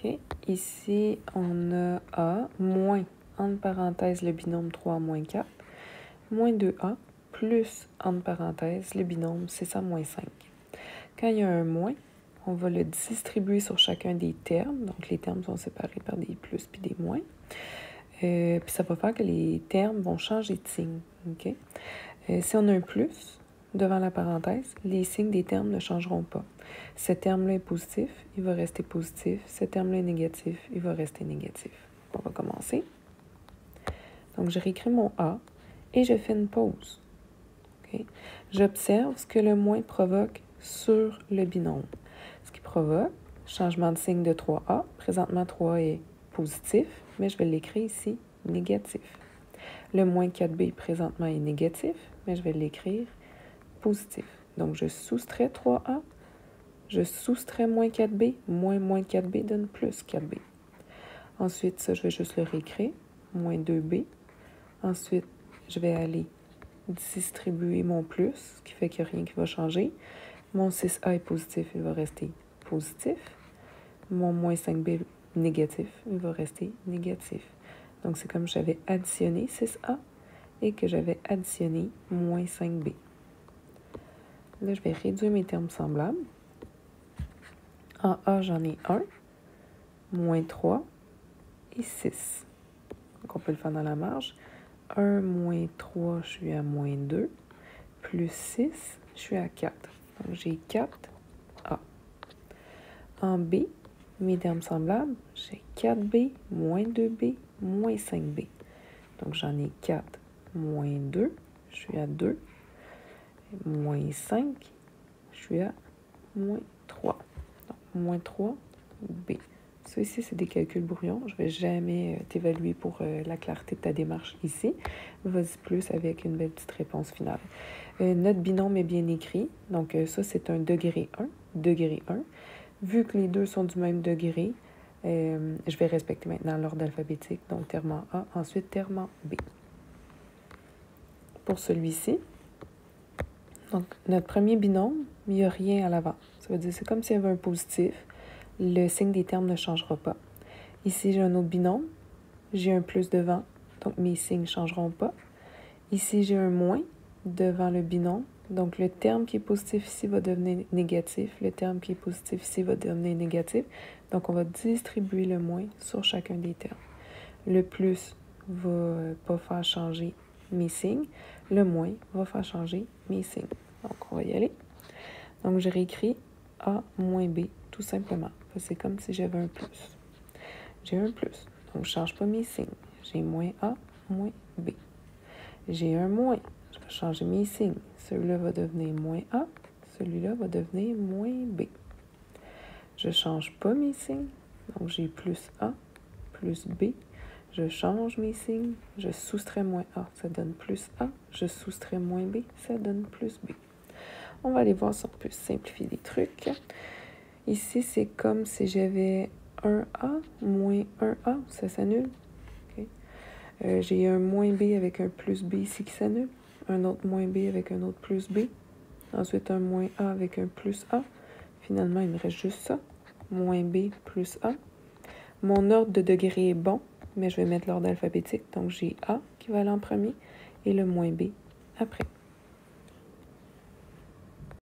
OK. Ici, on a A moins, entre parenthèses, le binôme 3 moins 4, moins 2A, plus, entre parenthèses, le binôme 6A moins 5. Quand il y a un moins, on va le distribuer sur chacun des termes. Donc, les termes sont séparés par des plus puis des moins. Puis ça va faire que les termes vont changer de signe. OK? Si on a un plus devant la parenthèse, les signes des termes ne changeront pas. Ce terme-là est positif, il va rester positif. Ce terme-là est négatif, il va rester négatif. On va commencer. Donc, je réécris mon A et je fais une pause. Okay? J'observe ce que le moins provoque sur le binôme. Ce qui provoque, changement de signe de 3A. Présentement, 3A est positif, mais je vais l'écrire ici, négatif. Le moins 4B, présentement, est négatif, mais je vais l'écrire positif. Donc, je soustrais 3A, je soustrais moins 4B, moins 4B donne plus 4B. Ensuite, ça, je vais juste le réécrire, moins 2B. Ensuite, je vais aller distribuer mon plus, ce qui fait qu'il n'y a rien qui va changer. Mon 6A est positif, il va rester positif. Mon moins 5B négatif, il va rester négatif. Donc, c'est comme j'avais additionné 6A et que j'avais additionné moins 5B. Là, je vais réduire mes termes semblables. En A, j'en ai 1, moins 3 et 6. Donc, on peut le faire dans la marge. 1 moins 3, je suis à moins 2. Plus 6, je suis à 4. Donc, j'ai 4A. En B, mes termes semblables, j'ai 4B, moins 2B, moins 5B. Donc, j'en ai 4, moins 2, je suis à 2. Moins 5, je suis à moins 3. Donc, moins 3B. Ça ici, c'est des calculs brouillons. Je ne vais jamais t'évaluer pour la clarté de ta démarche ici. Vas-y plus avec une belle petite réponse finale. Notre binôme est bien écrit. Donc, ça, c'est un degré 1. Degré 1. Vu que les deux sont du même degré, je vais respecter maintenant l'ordre alphabétique. Donc, terme en A, ensuite terme en B. Pour celui-ci, donc, notre premier binôme, il n'y a rien à l'avant. Ça veut dire que c'est comme s'il y avait un positif. Le signe des termes ne changera pas. Ici, j'ai un autre binôme. J'ai un plus devant, donc mes signes ne changeront pas. Ici, j'ai un moins devant le binôme. Donc, le terme qui est positif ici va devenir négatif. Le terme qui est positif ici va devenir négatif. Donc, on va distribuer le moins sur chacun des termes. Le plus va pas faire changer mes signes. Le moins va faire changer mes signes. Donc, on va y aller. Donc, je réécris A moins B, tout simplement. C'est comme si j'avais un plus. J'ai un plus. Donc, je ne change pas mes signes. J'ai moins A, moins B. J'ai un moins. Je vais changer mes signes. Celui-là va devenir moins A. Celui-là va devenir moins B. Je ne change pas mes signes. Donc, j'ai plus A, plus B. Je change mes signes. Je soustrais moins A. Ça donne plus A. Je soustrais moins B. Ça donne plus B. On va aller voir si on peut simplifier des trucs. Ici, c'est comme si j'avais 1A moins 1A. Ça s'annule. Okay. J'ai un moins B avec un plus B ici qui s'annule. Un autre moins B avec un autre plus B. Ensuite, un moins A avec un plus A. Finalement, il me reste juste ça. Moins B plus A. Mon ordre de degré est bon, mais je vais mettre l'ordre alphabétique. Donc, j'ai A qui va aller en premier et le moins B après.